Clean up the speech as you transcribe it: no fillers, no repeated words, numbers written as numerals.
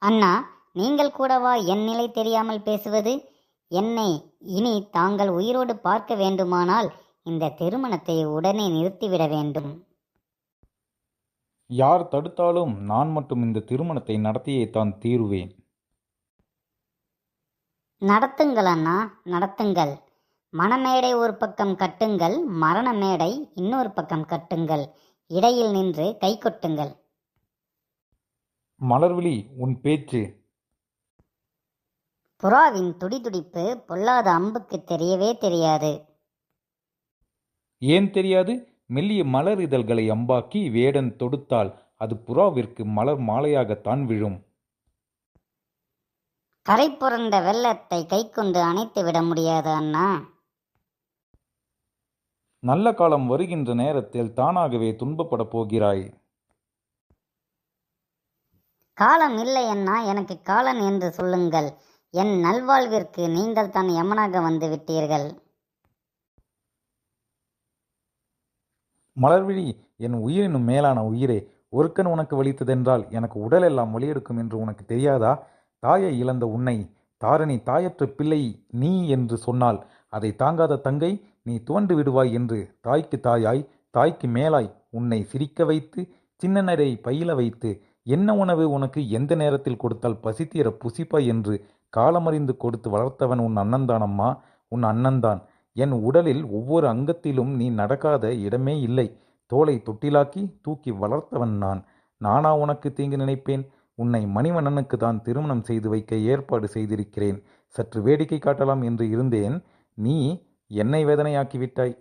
அண்ணா, நீங்கள் கூடவா என் நிலை தெரியாமல் பேசுவது? என்னை இனி தாங்கள் உயிரோடு பார்க்க வேண்டுமானால் இந்த திருமணத்தை உடனே நிறுத்திவிட வேண்டும். யார் தடுத்தாலும் நான் மட்டும் இந்த திருமணத்தை நடத்தியே தான் தீருவேன். நடத்துங்கள் அண்ணா, நடத்துங்கள். மணமேடை ஒரு பக்கம் கட்டுங்கள், மரண மேடை இன்னொரு பக்கம் கட்டுங்கள். இடையில் நின்று கை கொட்டுங்கள். மலர்விழி, உன் பேச்சு. புறாவின் துடிதுடிப்பு பொல்லாத அம்புக்கு தெரியவே தெரியாது. ஏன் தெரியாது? மெல்லிய மலர் இதழ்களை அம்பாக்கி வேடன் தொடுத்தால் அது புறாவிற்கு மலர் மாலையாகத்தான் விழும். கரை புரண்ட வெள்ளத்தை கை கொண்டு அணைத்து விட முடியாது அண்ணா. நல்ல காலம் வருகின்ற நேரத்தில் தானாகவே துன்பப்பட போகிறாய். காலம் இல்லை அண்ணா, எனக்கு காலன் என்று சொல்லுங்கள். என் நல்வாழ்விற்கு நீங்கள் தான் யமனாக வந்து விட்டீர்கள். மலர்விழி, என் உயிரினும் மேலான உயிரே, ஒருக்கன் உனக்கு வலித்ததென்றால் எனக்கு உடலெல்லாம் வலியெடுக்கும் என்று உனக்கு தெரியாதா? தாயை இழந்த உன்னை தாரணி தாயற்ற பிள்ளை நீ என்று சொன்னால் அதை தாங்காத தங்கை நீ துவண்டு விடுவாய் என்று தாய்க்கு தாயாய் தாய்க்கு மேலாய் உன்னை சிரிக்க வைத்து சின்னனரை பயில வைத்து என்ன உணவு உனக்கு எந்த நேரத்தில் கொடுத்தால் பசித்தீர புசிப்பாய் என்று காலமறிந்து கொடுத்து வளர்த்தவன் உன் அண்ணன்தான் அம்மா, உன் அண்ணன்தான். என் உடலில் ஒவ்வொரு அங்கத்திலும் நீ நடக்காத இடமே இல்லை. தோலை தொட்டிலாக்கி தூக்கி வளர்த்தவன் நான். நானா உனக்கு தீங்கு நினைப்பேன்? உன்னை மணிவண்ணனுக்கு தான் திருமணம் செய்து வைக்க ஏற்பாடு செய்திருக்கிறேன். சற்று வேடிக்கை காட்டலாம் என்று இருந்தேன். நீ என்னை வேதனையாக்கிவிட்டாய்.